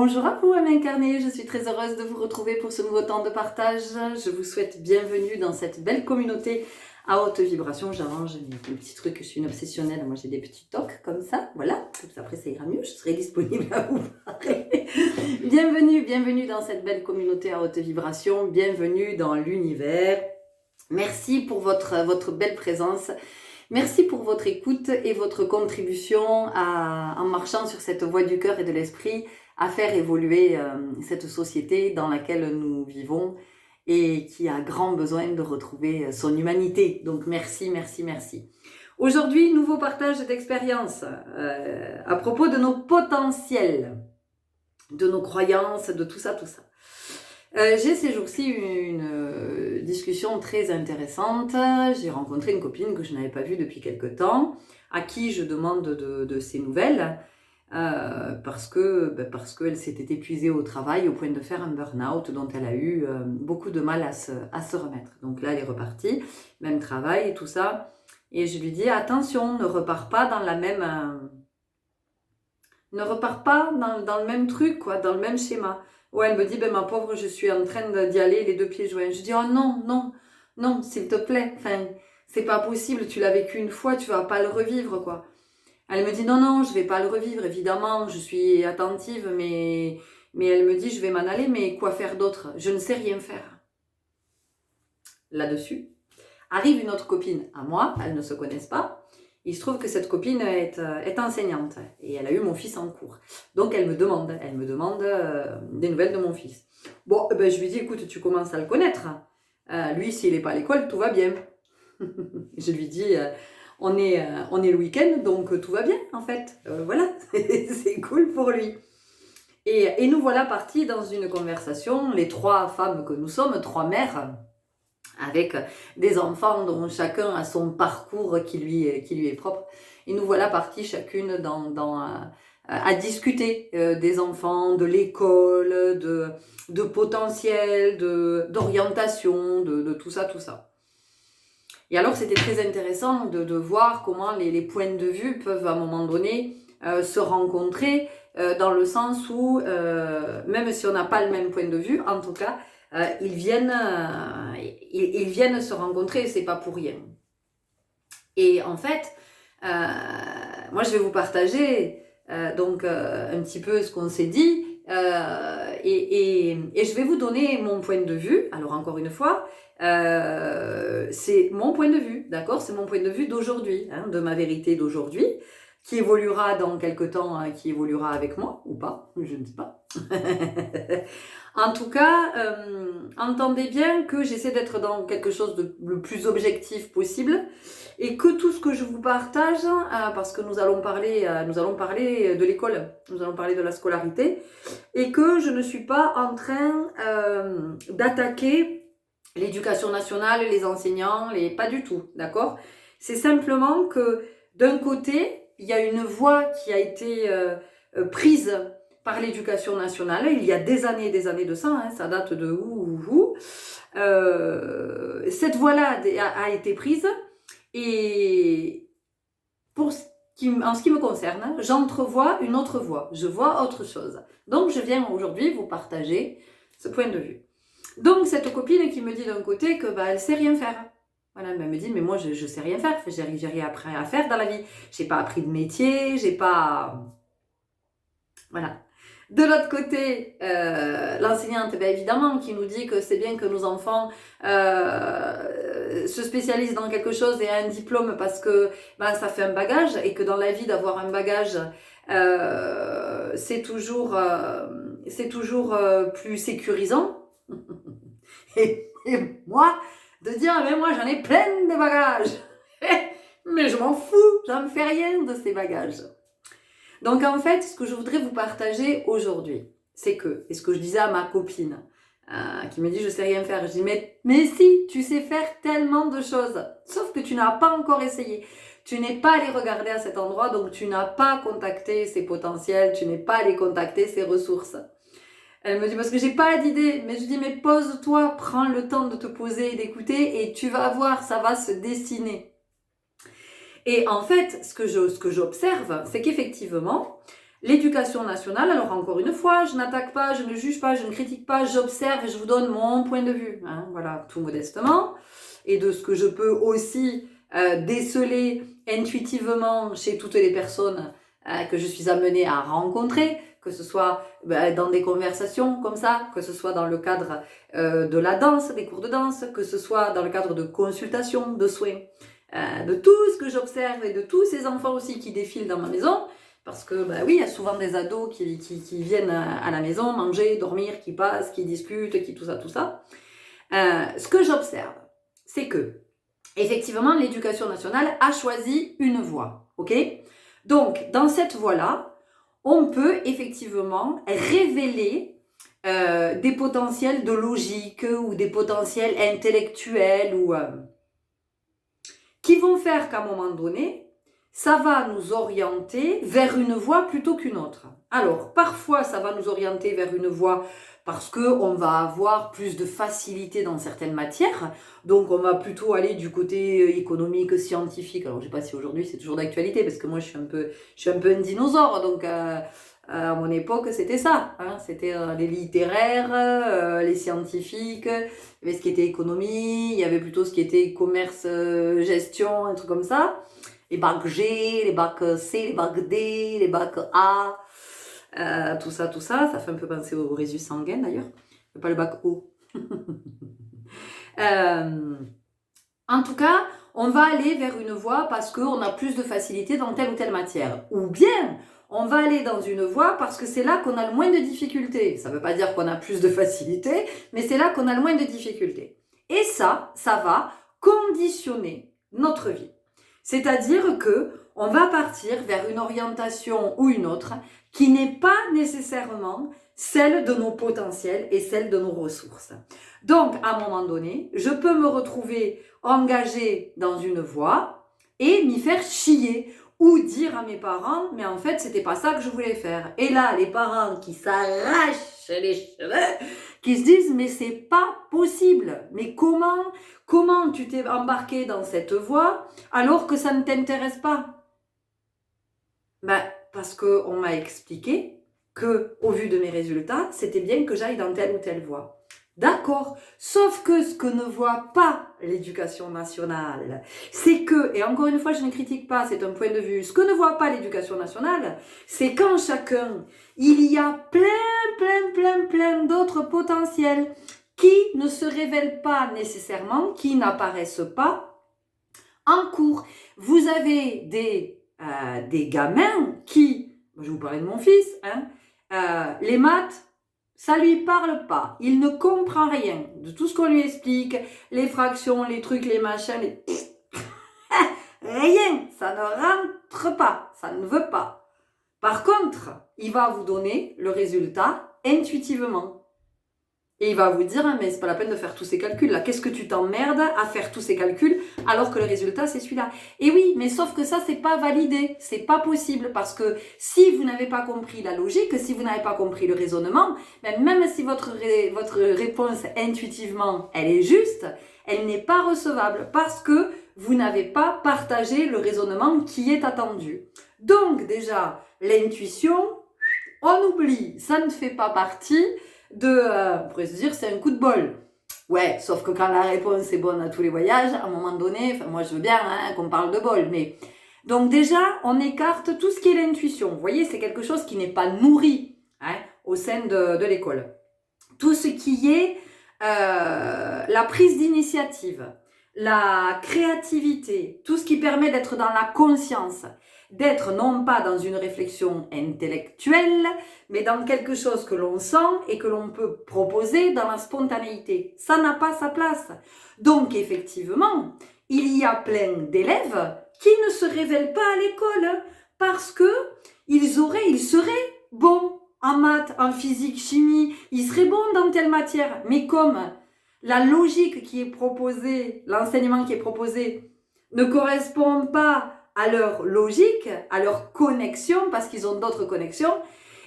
Bonjour à vous, âme incarnée, je suis très heureuse de vous retrouver pour ce nouveau temps de partage. Je vous souhaite bienvenue dans cette belle communauté à haute vibration. J'arrange mes petits trucs, je suis une obsessionnelle, moi j'ai des petits tocs comme ça, voilà, comme ça après ça ira mieux, je serai disponible à vous parler. Bienvenue dans cette belle communauté à haute vibration, bienvenue dans l'univers. Merci pour votre belle présence. Merci pour votre écoute et votre contribution en marchant sur cette voie du cœur et de l'esprit à faire évoluer cette société dans laquelle nous vivons et qui a grand besoin de retrouver son humanité. Donc merci. Aujourd'hui, nouveau partage d'expérience à propos de nos potentiels, de nos croyances, de tout ça. J'ai ces jours-ci une discussion très intéressante. J'ai rencontré une copine que je n'avais pas vue depuis quelque temps, à qui je demande de ses nouvelles, parce qu'elle s'était épuisée au travail au point de faire un burn-out dont elle a eu beaucoup de mal à se remettre. Donc là, elle est repartie, même travail et tout ça. Et je lui dis, attention, ne repars pas dans la même... ne repars pas dans le même truc, quoi, dans le même schéma. Ouais, elle me dit, ma pauvre, je suis en train d'y aller les deux pieds joints. Je dis, oh non, s'il te plaît. Enfin, c'est pas possible, tu l'as vécu une fois, tu vas pas le revivre, quoi. Elle me dit, non, je vais pas le revivre, évidemment, je suis attentive, mais elle me dit, je vais m'en aller, mais quoi faire d'autre? Je ne sais rien faire. Là-dessus, arrive une autre copine à moi, elles ne se connaissent pas. Il se trouve que cette copine est enseignante et elle a eu mon fils en cours. Donc elle me demande des nouvelles de mon fils. Bon, je lui dis, écoute, tu commences à le connaître. Lui, s'il n'est pas à l'école, tout va bien. Je lui dis, on est le week-end, donc tout va bien, en fait. Voilà, c'est cool pour lui. Et nous voilà partis dans une conversation, les trois femmes que nous sommes, trois mères, avec des enfants dont chacun a son parcours qui lui est propre. Et nous voilà partis chacune à discuter des enfants, de l'école, de potentiel, d'orientation, de tout ça. Et alors c'était très intéressant de voir comment les points de vue peuvent à un moment donné se rencontrer dans le sens où, même si on n'a pas le même point de vue, en tout cas, ils viennent se rencontrer et c'est pas pour rien. Et en fait, moi je vais vous partager un petit peu ce qu'on s'est dit et je vais vous donner mon point de vue. Alors encore une fois, c'est mon point de vue, d'accord? C'est mon point de vue d'aujourd'hui, de ma vérité d'aujourd'hui, qui évoluera dans quelque temps, qui évoluera avec moi ou pas, je ne sais pas. En tout cas, entendez bien que j'essaie d'être dans quelque chose de le plus objectif possible et que tout ce que je vous partage, parce que nous allons parler de l'école, nous allons parler de la scolarité, et que je ne suis pas en train d'attaquer l'éducation nationale, les enseignants, pas du tout, d'accord? C'est simplement que d'un côté, il y a une voie qui a été prise par l'éducation nationale, il y a des années de ça, ça date de où. Cette voie-là a été prise et en ce qui me concerne, j'entrevois une autre voie, je vois autre chose. Donc je viens aujourd'hui vous partager ce point de vue. Donc cette copine qui me dit d'un côté que elle sait rien faire. Voilà, elle me dit, mais moi je sais rien faire, j'ai rien appris à faire dans la vie. J'ai pas appris de métier, j'ai pas... Voilà. De l'autre côté, l'enseignante, évidemment, qui nous dit que c'est bien que nos enfants se spécialisent dans quelque chose et aient un diplôme parce que ça fait un bagage et que dans la vie d'avoir un bagage, c'est toujours plus sécurisant. et moi, de dire, mais moi j'en ai plein de bagages, mais je m'en fous, j'en fais rien de ces bagages. Donc en fait, ce que je voudrais vous partager aujourd'hui, c'est que, et ce que je disais à ma copine, qui me dit je sais rien faire, je dis mais si, tu sais faire tellement de choses, sauf que tu n'as pas encore essayé. Tu n'es pas allé regarder à cet endroit, donc tu n'as pas contacté ses potentiels, tu n'es pas allé contacter ses ressources. Elle me dit parce que j'ai pas d'idée, mais je dis mais pose-toi, prends le temps de te poser et d'écouter et tu vas voir, ça va se dessiner. Et en fait, ce que j'observe, c'est qu'effectivement, L'éducation nationale, alors encore une fois, je n'attaque pas, je ne juge pas, je ne critique pas, j'observe et je vous donne mon point de vue, hein, voilà, tout modestement, et de ce que je peux aussi déceler intuitivement chez toutes les personnes que je suis amenée à rencontrer, que ce soit dans des conversations comme ça, que ce soit dans le cadre de la danse, des cours de danse, que ce soit dans le cadre de consultations, de soins, de tout ce que j'observe et de tous ces enfants aussi qui défilent dans ma maison. Parce que, oui, il y a souvent des ados qui viennent à la maison manger, dormir, qui passent, qui discutent, qui tout ça, tout ça. Ce que j'observe, c'est que, effectivement, l'éducation nationale a choisi une voie, ok ? Donc, dans cette voie-là, on peut effectivement révéler des potentiels de logique ou des potentiels intellectuels ou qui vont faire qu'à un moment donné, ça va nous orienter vers une voie plutôt qu'une autre. Alors, parfois, ça va nous orienter vers une voie parce qu'on va avoir plus de facilité dans certaines matières. Donc, on va plutôt aller du côté économique, scientifique. Alors, je ne sais pas si aujourd'hui, c'est toujours d'actualité parce que moi, je suis un peu un dinosaure. Donc, à mon époque, c'était ça. Hein. C'était les littéraires, les scientifiques. Il y avait ce qui était économie. Il y avait plutôt ce qui était commerce, gestion, un truc comme ça. Les bacs G, les bacs C, les bacs D, les bacs A, tout ça, ça fait un peu penser au résus sanguin d'ailleurs, pas le bac O. En tout cas, on va aller vers une voie parce qu'on a plus de facilité dans telle ou telle matière. Ou bien, on va aller dans une voie parce que c'est là qu'on a le moins de difficultés. Ça ne veut pas dire qu'on a plus de facilité, mais c'est là qu'on a le moins de difficultés. Et ça va conditionner notre vie. C'est-à-dire que on va partir vers une orientation ou une autre qui n'est pas nécessairement celle de nos potentiels et celle de nos ressources. Donc, à un moment donné, je peux me retrouver engagée dans une voie et m'y faire chier ou dire à mes parents, mais en fait, c'était pas ça que je voulais faire. Et là, les parents qui s'arrachent les cheveux, qui se disent, mais c'est pas possible. Mais comment tu t'es embarqué dans cette voie alors que ça ne t'intéresse pas? Parce qu'on m'a expliqué que, au vu de mes résultats, c'était bien que j'aille dans telle ou telle voie. D'accord, sauf que ce que ne voit pas l'éducation nationale, c'est que, et encore une fois je ne critique pas, c'est un point de vue, ce que ne voit pas l'éducation nationale, c'est qu'en chacun, il y a plein d'autres potentiels qui ne se révèlent pas nécessairement, qui n'apparaissent pas en cours. Vous avez des gamins qui, je vais vous parler de mon fils, les maths, ça lui parle pas, il ne comprend rien de tout ce qu'on lui explique, les fractions, les trucs, les machins, rien, ça ne rentre pas, ça ne veut pas. Par contre, il va vous donner le résultat intuitivement. Et il va vous dire, mais c'est pas la peine de faire tous ces calculs là. Qu'est-ce que tu t'emmerdes à faire tous ces calculs alors que le résultat c'est celui-là? Et oui, mais sauf que ça c'est pas validé, c'est pas possible parce que si vous n'avez pas compris la logique, si vous n'avez pas compris le raisonnement, même si votre réponse intuitivement elle est juste, elle n'est pas recevable parce que vous n'avez pas partagé le raisonnement qui est attendu. Donc déjà, l'intuition, on oublie, ça ne fait pas partie on pourrait se dire c'est un coup de bol. Ouais, sauf que quand la réponse est bonne à tous les voyages, à un moment donné, moi je veux bien qu'on parle de bol, mais... Donc déjà, on écarte tout ce qui est l'intuition. Vous voyez, c'est quelque chose qui n'est pas nourri au sein de l'école. Tout ce qui est la prise d'initiative, la créativité, tout ce qui permet d'être dans la conscience, d'être non pas dans une réflexion intellectuelle, mais dans quelque chose que l'on sent et que l'on peut proposer dans la spontanéité. Ça n'a pas sa place. Donc effectivement, il y a plein d'élèves qui ne se révèlent pas à l'école parce que ils seraient bons en maths, en physique, chimie, ils seraient bons dans telle matière, mais comme la logique qui est proposée, l'enseignement qui est proposé ne correspond pas à leur logique, à leur connexion, parce qu'ils ont d'autres connexions,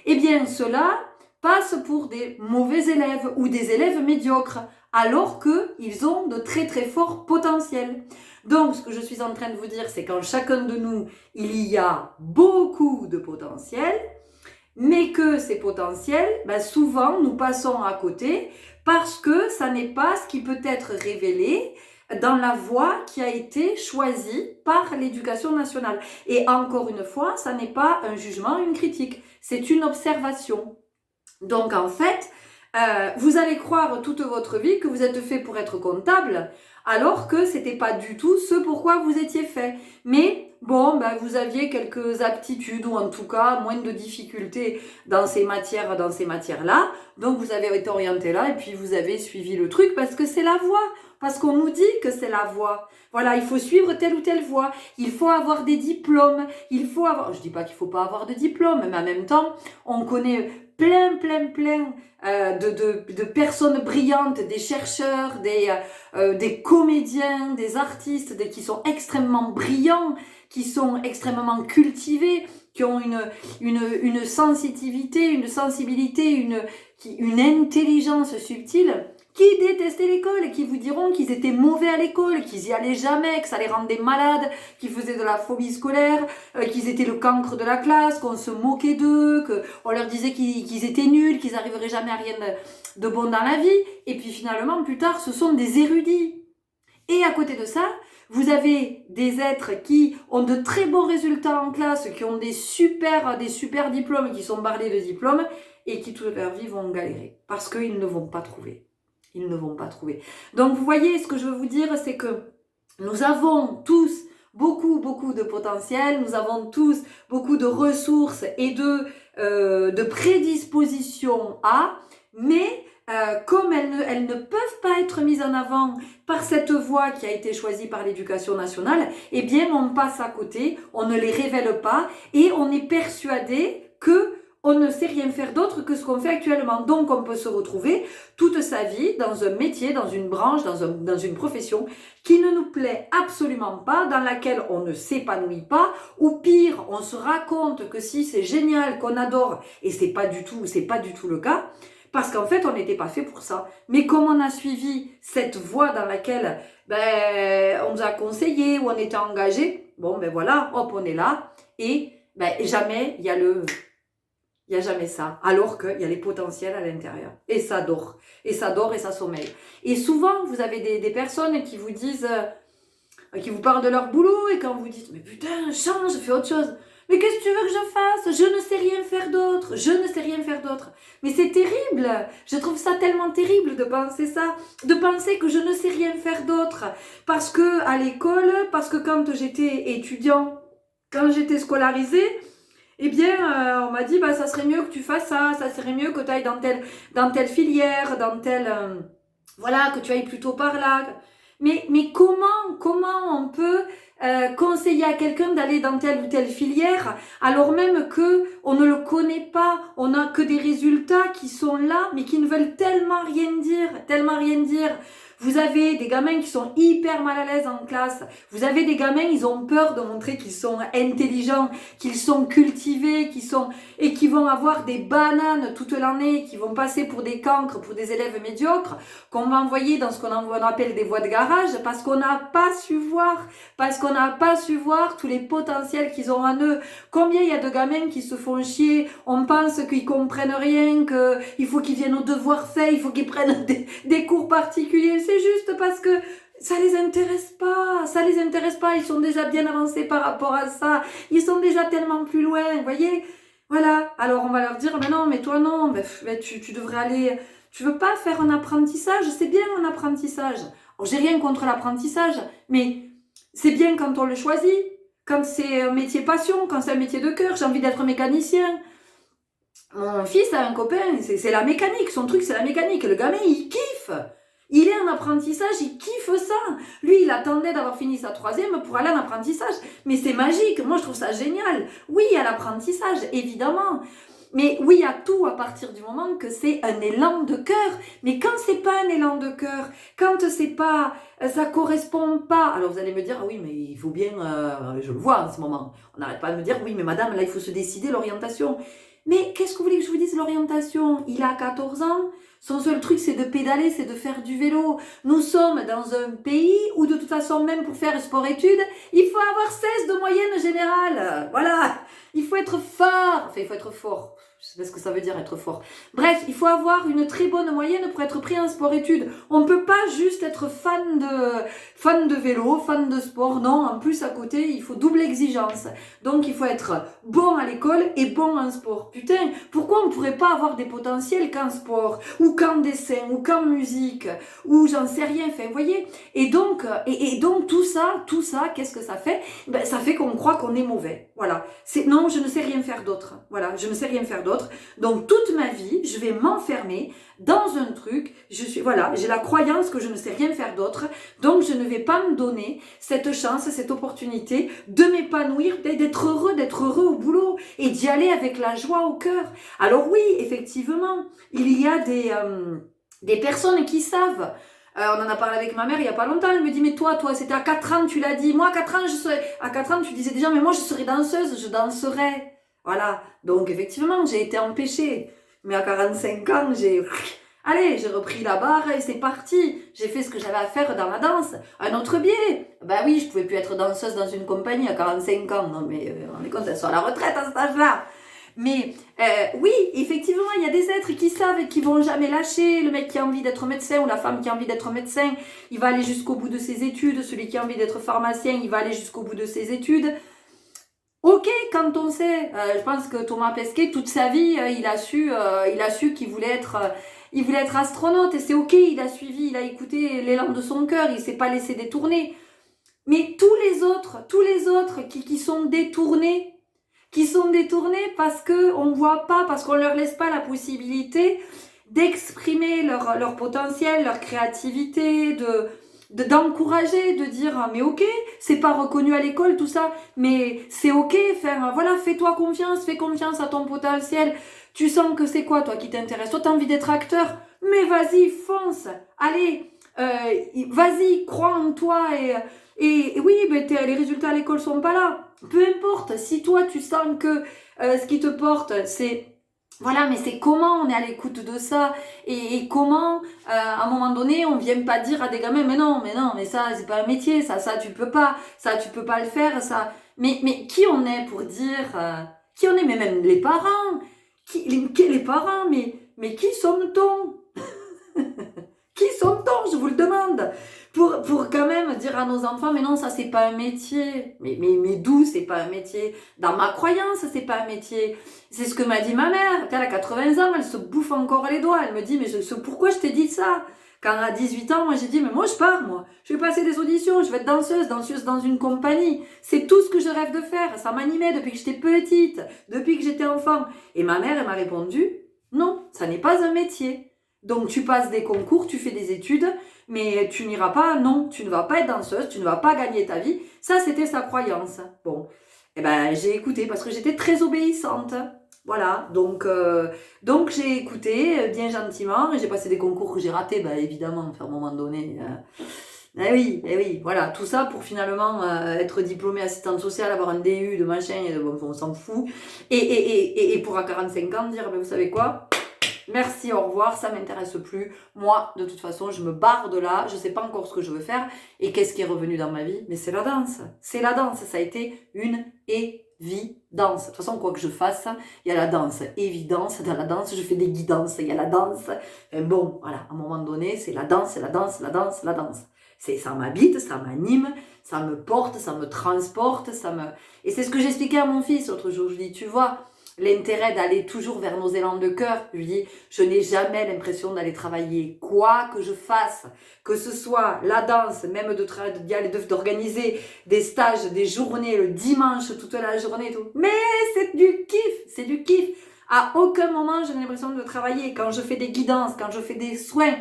eh bien cela passe pour des mauvais élèves ou des élèves médiocres, alors qu'ils ont de très forts potentiels. Donc ce que je suis en train de vous dire, c'est qu'en chacun de nous, il y a beaucoup de potentiel, mais que ces potentiels, ben souvent nous passons à côté parce que ça n'est pas ce qui peut être révélé dans la voie qui a été choisie par l'éducation nationale. Et encore une fois, ça n'est pas un jugement, une critique, c'est une observation. Donc en fait, vous allez croire toute votre vie que vous êtes fait pour être comptable, alors que c'était pas du tout ce pourquoi vous étiez fait. Mais bon, ben, vous aviez quelques aptitudes, ou en tout cas moins de difficultés dans ces matières-là. Donc vous avez été orienté là, et puis vous avez suivi le truc, parce que c'est la voie. Parce qu'on nous dit que c'est la voie. Voilà, il faut suivre telle ou telle voie. Il faut avoir des diplômes. Il faut avoir... Je dis pas qu'il faut pas avoir de diplôme, mais en même temps, on connaît plein de personnes brillantes, des chercheurs, des comédiens, des artistes, qui sont extrêmement brillants, qui sont extrêmement cultivés, qui ont une sensibilité, une intelligence subtile, qui détestaient l'école et qui vous diront qu'ils étaient mauvais à l'école, qu'ils y allaient jamais, que ça les rendait malades, qu'ils faisaient de la phobie scolaire, qu'ils étaient le cancre de la classe, qu'on se moquait d'eux, qu'on leur disait qu'ils étaient nuls, qu'ils n'arriveraient jamais à rien de bon dans la vie. Et puis finalement, plus tard, ce sont des érudits. Et à côté de ça, vous avez des êtres qui ont de très bons résultats en classe, qui ont des super diplômes, qui sont bardés de diplômes, et qui toute leur vie vont galérer, parce qu'ils ne vont pas trouver. Ils ne vont pas trouver. Donc vous voyez, ce que je veux vous dire, c'est que nous avons tous beaucoup de potentiel, nous avons tous beaucoup de ressources et de prédispositions à, mais comme elles ne peuvent pas être mises en avant par cette voie qui a été choisie par l'éducation nationale, eh bien on passe à côté, on ne les révèle pas et on est persuadé que on ne sait rien faire d'autre que ce qu'on fait actuellement. Donc, on peut se retrouver toute sa vie dans un métier, dans une branche, dans une profession qui ne nous plaît absolument pas, dans laquelle on ne s'épanouit pas, ou pire, on se raconte que si c'est génial, qu'on adore, et c'est pas du tout le cas, parce qu'en fait, on n'était pas fait pour ça. Mais comme on a suivi cette voie dans laquelle on nous a conseillé, ou on était engagé, bon, ben voilà, hop, on est là, et jamais il y a jamais ça, alors qu'il y a les potentiels à l'intérieur. Et ça dort. Et ça dort et ça sommeille. Et souvent, vous avez des personnes qui vous disent, qui vous parlent de leur boulot, et quand vous dites, mais putain, change, fais autre chose. Mais qu'est-ce que tu veux que je fasse? Je ne sais rien faire d'autre. Je ne sais rien faire d'autre. Mais c'est terrible. Je trouve ça tellement terrible de penser ça. De penser que je ne sais rien faire d'autre. Parce que à l'école, parce que quand j'étais étudiant, quand j'étais scolarisée, eh bien, on m'a dit, ça serait mieux que tu fasses ça, ça serait mieux que tu ailles dans telle filière, voilà, que tu ailles plutôt par là. Mais comment on peut conseiller à quelqu'un d'aller dans telle ou telle filière, alors même que on ne le connaît pas, on n'a que des résultats qui sont là, mais qui ne veulent tellement rien dire. Vous avez des gamins qui sont hyper mal à l'aise en classe. Vous avez des gamins, ils ont peur de montrer qu'ils sont intelligents, qu'ils sont cultivés, et qui vont avoir des bananes toute l'année, qui vont passer pour des cancres, pour des élèves médiocres, qu'on va envoyer dans ce qu'on appelle des voies de garage, parce qu'on n'a pas su voir tous les potentiels qu'ils ont en eux. Combien il y a de gamins qui se font chier, on pense qu'ils comprennent rien, qu'il faut qu'ils viennent aux devoirs faits, il faut qu'ils prennent des cours particuliers. C'est juste parce que ça les intéresse pas, ils sont déjà bien avancés par rapport à ça, ils sont déjà tellement plus loin, vous voyez, voilà, alors on va leur dire, mais non, mais toi non, tu devrais aller, tu veux pas faire un apprentissage, c'est bien un apprentissage, alors j'ai rien contre l'apprentissage, mais c'est bien quand on le choisit, quand c'est un métier passion, quand c'est un métier de cœur, j'ai envie d'être mécanicien. Mon fils a un copain, c'est la mécanique, son truc c'est la mécanique, le gamin il kiffe. Il est en apprentissage, il kiffe ça. Lui, il attendait d'avoir fini sa 3e pour aller en apprentissage. Mais c'est magique, moi je trouve ça génial. Oui, il y a l'apprentissage, évidemment. Mais oui, il y a tout à partir du moment que c'est un élan de cœur. Mais quand c'est pas un élan de cœur, quand c'est pas, ça correspond pas. Alors vous allez me dire, ah oui, mais il faut bien, je le vois en ce moment. On n'arrête pas de me dire, oui, mais madame, là il faut se décider l'orientation. Mais qu'est-ce que vous voulez que je vous dise, l'orientation? Il a 14 ans. Son seul truc, c'est de pédaler, c'est de faire du vélo. Nous sommes dans un pays où, de toute façon, même pour faire sport-études, il faut avoir 16 de moyenne générale. Voilà. Il faut être fort. Enfin, il faut être fort. Je sais pas ce que ça veut dire être fort. Bref, il faut avoir une très bonne moyenne pour être pris en sport-études. On ne peut pas juste être fan de vélo, fan de sport. Non, en plus à côté, il faut double exigence. Donc il faut être bon à l'école et bon en sport. Putain, pourquoi on ne pourrait pas avoir des potentiels qu'en sport, ou qu'en dessin, ou qu'en musique, ou j'en sais rien. Enfin, vous voyez. Et donc tout ça, qu'est-ce que ça fait? Ben, ça fait qu'on croit qu'on est mauvais. Voilà. Non, je ne sais rien faire d'autre. Voilà, je ne sais rien faire d'autre. Donc toute ma vie, je vais m'enfermer dans un truc. J'ai la croyance que je ne sais rien faire d'autre. Donc je ne vais pas me donner cette chance, cette opportunité de m'épanouir, d'être heureux au boulot et d'y aller avec la joie au cœur. Alors oui, effectivement, il y a des personnes qui savent. On en a parlé avec ma mère il n'y a pas longtemps. Elle me dit, mais toi, c'était à 4 ans, tu l'as dit. Moi, à 4 ans, à 4 ans, tu disais déjà, mais moi, je serais danseuse, je danserais. Voilà. Donc, effectivement, j'ai été empêchée. Mais à 45 ans, j'ai repris la barre et c'est parti. J'ai fait ce que j'avais à faire dans la danse. Un autre biais. Ben oui, je pouvais plus être danseuse dans une compagnie à 45 ans. Non, mais on est content, elle soit à la retraite à cet âge-là. Mais oui, effectivement, il y a des êtres qui savent et qui vont jamais lâcher. Le mec qui a envie d'être médecin ou la femme qui a envie d'être médecin, il va aller jusqu'au bout de ses études. Celui qui a envie d'être pharmacien, il va aller jusqu'au bout de ses études. Ok, quand on sait, je pense que Thomas Pesquet, toute sa vie, il a su qu'il voulait être astronaute et c'est ok, il a suivi, il a écouté l'élan de son cœur, il s'est pas laissé détourner. Mais tous les autres qui sont détournés parce que on voit pas, parce qu'on leur laisse pas la possibilité d'exprimer leur potentiel, leur créativité, d'encourager, de dire mais ok, c'est pas reconnu à l'école tout ça, mais c'est ok, voilà, fais-toi confiance, fais confiance à ton potentiel. Tu sens que c'est quoi toi qui t'intéresse? Toi t'as envie d'être acteur, mais vas-y, fonce, allez, vas-y, crois en toi et oui, ben les résultats à l'école sont pas là. Peu importe, si toi tu sens que ce qui te porte, c'est voilà, mais c'est comment on est à l'écoute de ça et comment à un moment donné on vient pas dire à des gamins mais non, mais ça c'est pas un métier, ça tu peux pas le faire, ça. Mais qui on est pour dire qui on est, mais même les parents, les parents, mais qui sommes-t-on? Qui sommes-t-on, je vous le demande, pour quand même dire à nos enfants, mais non, ça c'est pas un métier. Mais d'où c'est pas un métier? Dans ma croyance, c'est pas un métier. C'est ce que m'a dit ma mère. Elle a 80 ans, elle se bouffe encore les doigts. Elle me dit, mais pourquoi je t'ai dit ça? Quand à 18 ans, moi j'ai dit, mais moi je pars, moi. Je vais passer des auditions, je vais être danseuse dans une compagnie. C'est tout ce que je rêve de faire. Ça m'animait depuis que j'étais petite, depuis que j'étais enfant. Et ma mère, elle m'a répondu, non, ça n'est pas un métier. Donc tu passes des concours, tu fais des études, mais tu n'iras pas, non, tu ne vas pas être danseuse, tu ne vas pas gagner ta vie. Ça, c'était sa croyance. Bon, eh ben j'ai écouté parce que j'étais très obéissante. Voilà, donc j'ai écouté bien gentiment et j'ai passé des concours que j'ai ratés, ben évidemment, à un moment donné. Eh oui, voilà, tout ça pour finalement être diplômée assistante sociale, avoir un DU de machin, et bon, on s'en fout. Et pour à 45 ans dire, ben vous savez quoi? Merci, au revoir, ça m'intéresse plus. Moi, de toute façon, je me barre de là, je sais pas encore ce que je veux faire. Et qu'est-ce qui est revenu dans ma vie? Mais c'est la danse. C'est la danse, ça a été une évidence. De toute façon, quoi que je fasse, il y a la danse. Évidence, dans la danse, je fais des guidances, il y a la danse. Et bon, voilà, à un moment donné, c'est la danse, la danse, la danse, la danse. Ça m'habite, ça m'anime, ça me porte, ça me transporte, Et c'est ce que j'expliquais à mon fils l'autre jour. Je dis, tu vois, l'intérêt d'aller toujours vers nos élans de cœur. Je lui dis, je n'ai jamais l'impression d'aller travailler quoi que je fasse, que ce soit la danse, même d'organiser des stages, des journées, le dimanche, toute la journée et tout. Mais c'est du kiff. À aucun moment, je n'ai l'impression de travailler. Quand je fais des guidances, quand je fais des soins,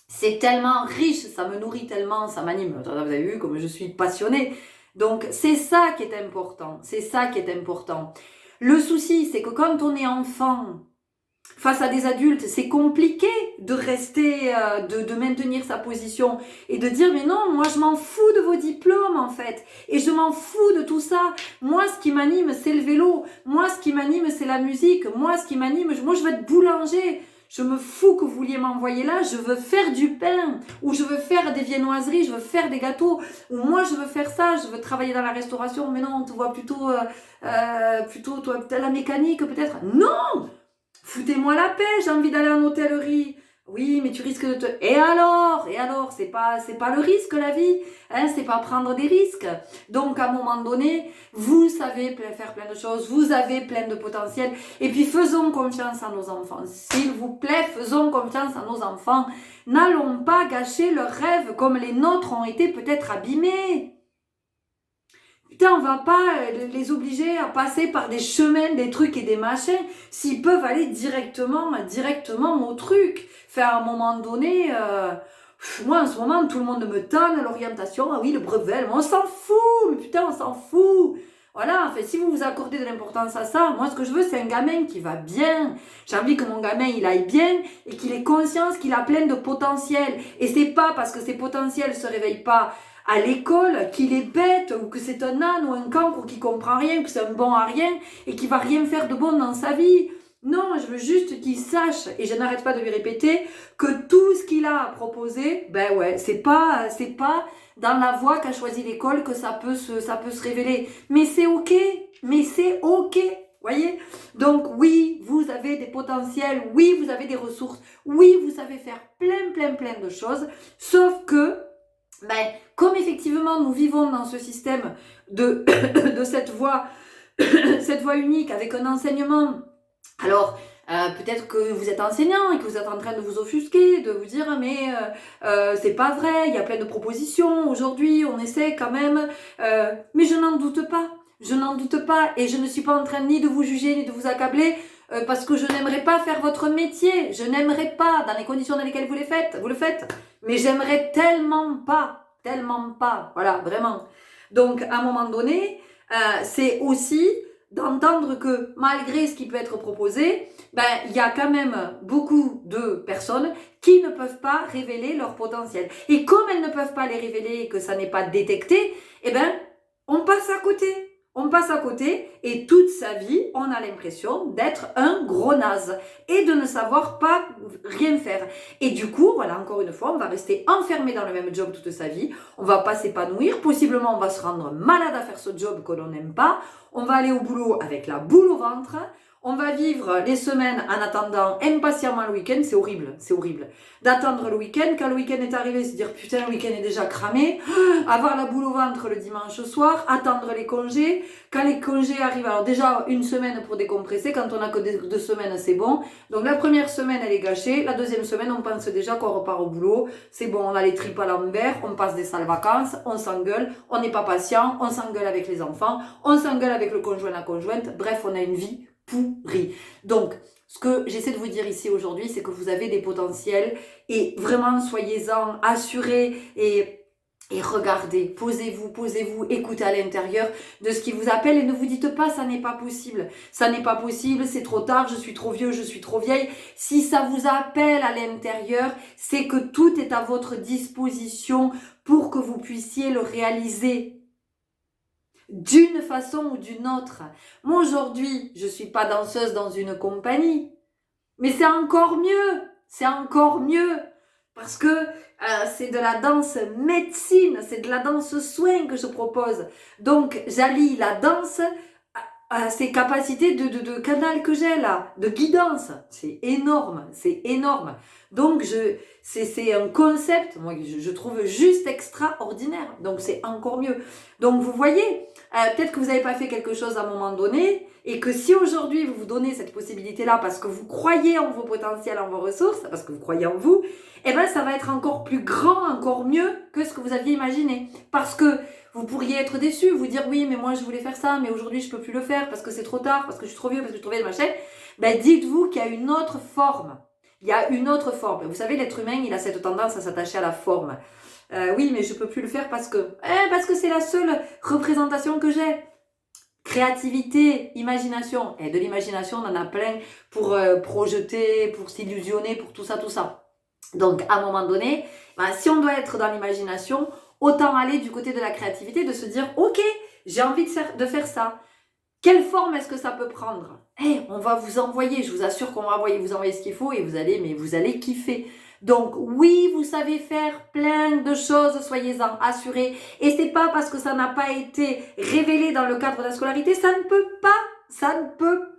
c'est tellement riche, ça me nourrit tellement, ça m'anime. Vous avez vu comme je suis passionnée. Donc, c'est ça qui est important. Le souci, c'est que quand on est enfant, face à des adultes, c'est compliqué de rester, de maintenir sa position et de dire, mais non, moi je m'en fous de vos diplômes en fait, et je m'en fous de tout ça. Moi, ce qui m'anime, c'est le vélo. Moi, ce qui m'anime, c'est la musique. Moi, ce qui m'anime, moi je veux être boulanger. Je me fous que vous vouliez m'envoyer là, je veux faire du pain, ou je veux faire des viennoiseries, je veux faire des gâteaux, ou moi je veux faire ça, je veux travailler dans la restauration, mais non, on te voit plutôt, toi, peut-être la mécanique peut-être. Non! Foutez-moi la paix, j'ai envie d'aller en hôtellerie. Oui, mais tu risques de te... Et alors, c'est pas le risque la vie, hein, c'est pas prendre des risques. Donc à un moment donné, vous savez faire plein de choses, vous avez plein de potentiel, et puis faisons confiance à nos enfants. S'il vous plaît, faisons confiance à nos enfants. N'allons pas gâcher leurs rêves comme les nôtres ont été peut-être abîmés. Putain, on va pas les obliger à passer par des chemins, des trucs et des machins, s'ils peuvent aller directement au truc. Enfin, à un moment donné, moi en ce moment, tout le monde me tanne l'orientation, ah oui, le brevet, on s'en fout, mais putain, on s'en fout. Voilà, enfin, si vous vous accordez de l'importance à ça, moi ce que je veux, c'est un gamin qui va bien. J'ai envie que mon gamin, il aille bien et qu'il ait conscience qu'il a plein de potentiel. Et c'est pas parce que ses potentiels se réveillent pas à l'école, qu'il est bête, ou que c'est un âne ou un cancre, ou qu'il comprend rien, que c'est un bon à rien, et qu'il va rien faire de bon dans sa vie. Non, je veux juste qu'il sache, et je n'arrête pas de lui répéter, que tout ce qu'il a à proposer, ben ouais, c'est pas dans la voie qu'a choisi l'école que ça peut se révéler. Mais c'est ok, voyez? Donc oui, vous avez des potentiels, oui, vous avez des ressources, oui, vous savez faire plein de choses, sauf que, ben, comme effectivement nous vivons dans ce système de cette voie unique avec un enseignement, alors peut-être que vous êtes enseignant et que vous êtes en train de vous offusquer, de vous dire mais c'est pas vrai, il y a plein de propositions, aujourd'hui on essaie quand même, mais je n'en doute pas et je ne suis pas en train ni de vous juger ni de vous accabler parce que je n'aimerais pas faire votre métier, je n'aimerais pas dans les conditions dans lesquelles vous le faites, mais j'aimerais tellement pas, voilà, vraiment. Donc, à un moment donné, c'est aussi d'entendre que malgré ce qui peut être proposé, ben, il y a quand même beaucoup de personnes qui ne peuvent pas révéler leur potentiel. Et comme elles ne peuvent pas les révéler et que ça n'est pas détecté, eh ben, on passe à côté. On passe à côté et toute sa vie, on a l'impression d'être un gros naze et de ne savoir pas rien faire. Et du coup, voilà, encore une fois, on va rester enfermé dans le même job toute sa vie. On va pas s'épanouir. Possiblement, on va se rendre malade à faire ce job que l'on n'aime pas. On va aller au boulot avec la boule au ventre. On va vivre les semaines en attendant impatiemment le week-end. C'est horrible. D'attendre le week-end. Quand le week-end est arrivé, se dire putain, le week-end est déjà cramé. Avoir la boule au ventre le dimanche soir. Attendre les congés. Quand les congés arrivent, alors déjà une semaine pour décompresser. Quand on n'a que 2 semaines, c'est bon. Donc la première semaine, elle est gâchée. La deuxième semaine, on pense déjà qu'on repart au boulot. C'est bon, on a les tripes à l'envers. On passe des sales vacances. On s'engueule. On n'est pas patient. On s'engueule avec les enfants. On s'engueule avec le conjoint, la conjointe. Bref, on a une vie pourri. Donc, ce que j'essaie de vous dire ici aujourd'hui, c'est que vous avez des potentiels et vraiment soyez-en assurés et regardez, posez-vous, écoutez à l'intérieur de ce qui vous appelle et ne vous dites pas ça n'est pas possible, c'est trop tard, je suis trop vieux, je suis trop vieille. Si ça vous appelle à l'intérieur, c'est que tout est à votre disposition pour que vous puissiez le réaliser. D'une façon ou d'une autre. Moi aujourd'hui, je suis pas danseuse dans une compagnie, mais c'est encore mieux, parce que c'est de la danse médecine, c'est de la danse soin que je propose. Donc j'allie la danse à ces capacités de canal que j'ai là, de guidance. C'est énorme. Donc c'est un concept, moi je trouve juste extraordinaire. Donc c'est encore mieux. Donc vous voyez, peut-être que vous n'avez pas fait quelque chose à un moment donné et que si aujourd'hui vous vous donnez cette possibilité-là parce que vous croyez en vos potentiels, en vos ressources, parce que vous croyez en vous, eh ben ça va être encore plus grand, encore mieux que ce que vous aviez imaginé. Parce que vous pourriez être déçu, vous dire oui mais moi je voulais faire ça mais aujourd'hui je peux plus le faire parce que c'est trop tard, parce que je suis trop vieux, parce que je suis trop vieille, machin. Ben dites-vous qu'il y a une autre forme. Vous savez, l'être humain, il a cette tendance à s'attacher à la forme. Oui, mais je peux plus le faire parce que c'est la seule représentation que j'ai. Créativité, imagination. Et de l'imagination, on en a plein pour projeter, pour s'illusionner, pour tout ça. Donc, à un moment donné, si on doit être dans l'imagination, autant aller du côté de la créativité, de se dire, ok, j'ai envie de faire ça. Quelle forme est-ce que ça peut prendre? On va vous envoyer, je vous assure qu'on va vous envoyer ce qu'il faut et vous allez kiffer. Donc oui, vous savez faire plein de choses, soyez-en assurés. Et c'est pas parce que ça n'a pas été révélé dans le cadre de la scolarité, ça ne peut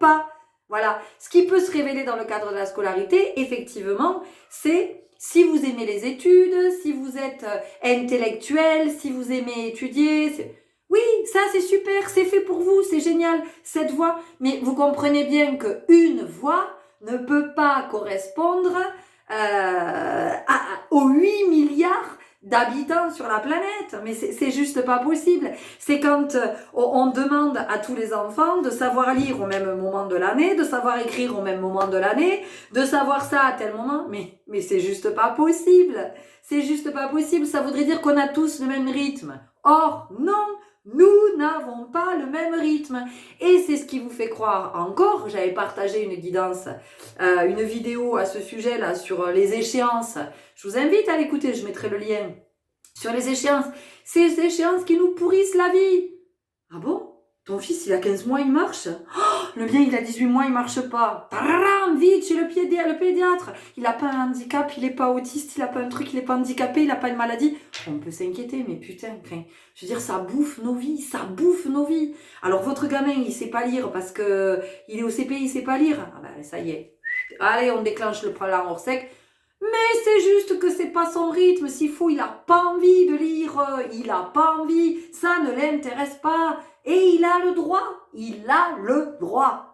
pas. Voilà. Ce qui peut se révéler dans le cadre de la scolarité, effectivement, c'est si vous aimez les études, si vous êtes intellectuel, si vous aimez étudier. Oui, ça c'est super, c'est fait pour vous, c'est génial, cette voie. Mais vous comprenez bien qu'une voie ne peut pas correspondre aux 8 milliards d'habitants sur la planète. Mais c'est juste pas possible. C'est quand on demande à tous les enfants de savoir lire au même moment de l'année, de savoir écrire au même moment de l'année, de savoir ça à tel moment. Mais c'est juste pas possible. C'est juste pas possible. Ça voudrait dire qu'on a tous le même rythme. Or, non, nous n'avons pas le même rythme. Et c'est ce qui vous fait croire encore. J'avais partagé une guidance, une vidéo à ce sujet-là sur les échéances. Je vous invite à l'écouter, je mettrai le lien. Sur les échéances. Ces échéances qui nous pourrissent la vie. Ah bon? Ton fils, il a 15 mois, il marche? Oh, le mien, il a 18 mois, il marche pas. Tararam, vite, chez le pédiatre. Il n'a pas un handicap, il n'est pas autiste, il n'a pas un truc, il n'est pas handicapé, il n'a pas une maladie. On peut s'inquiéter, mais putain, je veux dire, ça bouffe nos vies, Alors, votre gamin, il sait pas lire parce que il est au CP, il sait pas lire. Ah ben, ça y est. Allez, on déclenche le plan hors sec. Mais c'est juste que c'est pas son rythme. S'il faut, il a pas envie de lire, il a pas envie, ça ne l'intéresse pas. Et il a le droit.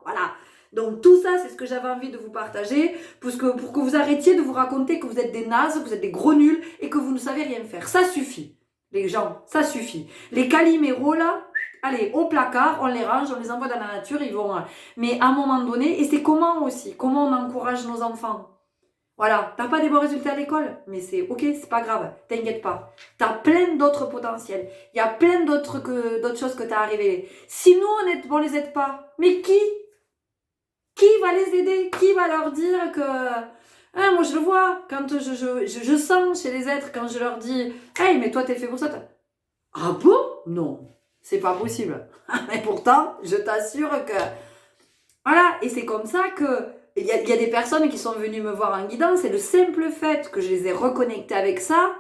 Voilà. Donc tout ça, c'est ce que j'avais envie de vous partager pour que vous arrêtiez de vous raconter que vous êtes des nazes, que vous êtes des gros nuls et que vous ne savez rien faire. Ça suffit, les gens, ça suffit. Les caliméros là, allez, au placard, on les range, on les envoie dans la nature, ils vont... Mais à un moment donné, et c'est comment on encourage nos enfants. Voilà, t'as pas des bons résultats à l'école, mais c'est ok, c'est pas grave, t'inquiète pas. T'as plein d'autres potentiels. Il y a plein d'autres choses que t'as à révéler. Si nous, on les aide pas, mais qui va les aider? Qui va leur dire que... moi, je le vois, quand je sens chez les êtres, quand je leur dis « Hey, mais toi, t'es fait pour ça. » Ah bon? Non, c'est pas possible. Mais pourtant, je t'assure que... Voilà, et c'est comme ça que... Il y a des personnes qui sont venues me voir en guidance et le simple fait que je les ai reconnectées avec ça,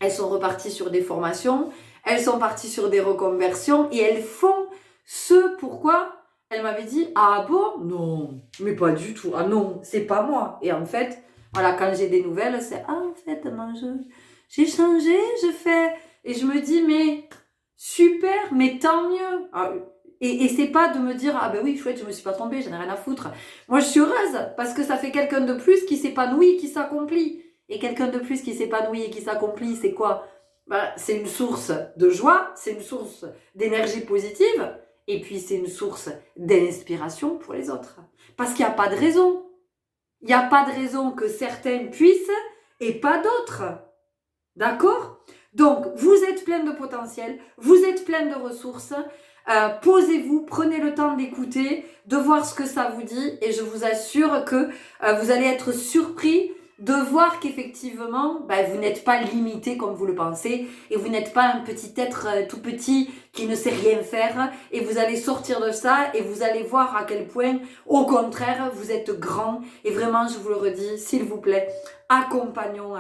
elles sont reparties sur des formations, elles sont parties sur des reconversions et elles font ce pourquoi elles m'avaient dit « Ah bon? Non, mais pas du tout. Ah non, c'est pas moi. » Et en fait, voilà, quand j'ai des nouvelles, c'est « Ah, en fait, moi, j'ai changé, je fais... » Et je me dis « Mais super, mais tant mieux. » Et c'est pas de me dire « Ah ben oui, chouette, je me suis pas trompée, j'en ai rien à foutre. » Moi, je suis heureuse parce que ça fait quelqu'un de plus qui s'épanouit, qui s'accomplit. Et quelqu'un de plus qui s'épanouit et qui s'accomplit, c'est quoi? C'est une source de joie, c'est une source d'énergie positive et puis c'est une source d'inspiration pour les autres. Parce qu'il n'y a pas de raison. Il n'y a pas de raison que certains puissent et pas d'autres. D'accord? Donc, vous êtes plein de potentiel, vous êtes plein de ressources. Posez-vous, prenez le temps d'écouter, de voir ce que ça vous dit et je vous assure que vous allez être surpris de voir qu'effectivement, vous n'êtes pas limité comme vous le pensez et vous n'êtes pas un petit être tout petit qui ne sait rien faire et vous allez sortir de ça et vous allez voir à quel point, au contraire, vous êtes grand et vraiment, je vous le redis, s'il vous plaît, accompagnons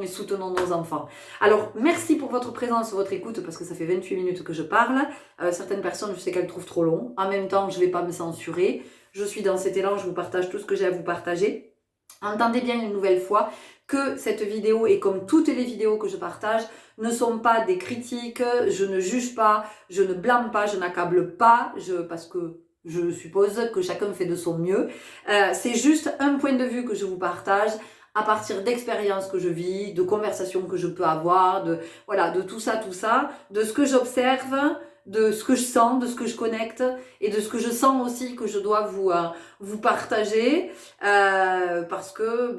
et soutenons nos enfants. Alors, merci pour votre présence, votre écoute, parce que ça fait 28 minutes que je parle. Certaines personnes, je sais qu'elles trouvent trop long. En même temps, je ne vais pas me censurer. Je suis dans cet élan, je vous partage tout ce que j'ai à vous partager. Entendez bien une nouvelle fois que cette vidéo, et comme toutes les vidéos que je partage, ne sont pas des critiques, je ne juge pas, je ne blâme pas, je n'accable pas, parce que je suppose que chacun fait de son mieux. C'est juste un point de vue que je vous partage à partir d'expériences que je vis, de conversations que je peux avoir, de tout ça, de ce que j'observe, de ce que je sens, de ce que je connecte et de ce que je sens aussi que je dois vous partager parce que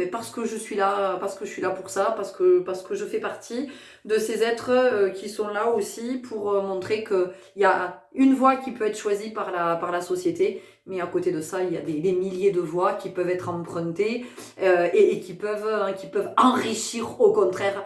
je suis là pour ça, parce que je fais partie de ces êtres qui sont là aussi pour montrer que il y a une voie qui peut être choisie par la société, mais à côté de ça il y a des milliers de voies qui peuvent être empruntées et qui peuvent enrichir au contraire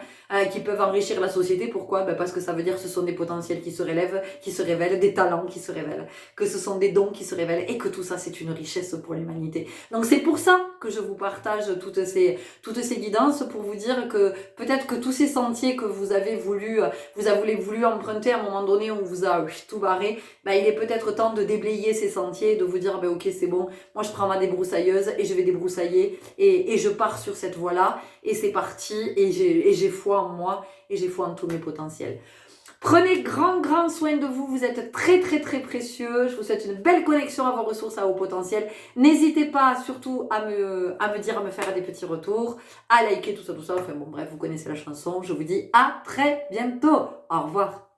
qui peuvent enrichir la société. Pourquoi? Ben parce que ça veut dire que ce sont des potentiels qui se révèlent, des talents qui se révèlent, que ce sont des dons qui se révèlent et que tout ça c'est une richesse pour l'humanité. Donc c'est pour ça que je vous partage toutes ces guidances pour vous dire que peut-être que tous ces sentiers que vous avez voulu emprunter à un moment donné, on vous a tout barré, ben il est peut-être temps de déblayer ces sentiers, de vous dire ben ok c'est bon, moi je prends ma débroussailleuse et je vais débroussailler et je pars sur cette voie-là et c'est parti et j'ai foi en moi et j'ai foi en tous mes potentiels. Prenez grand soin de vous, vous êtes très précieux, je vous souhaite une belle connexion à vos ressources, à vos potentiels. N'hésitez pas surtout à me dire, à me faire des petits retours, à liker tout ça, enfin bon bref, vous connaissez la chanson, je vous dis à très bientôt, au revoir.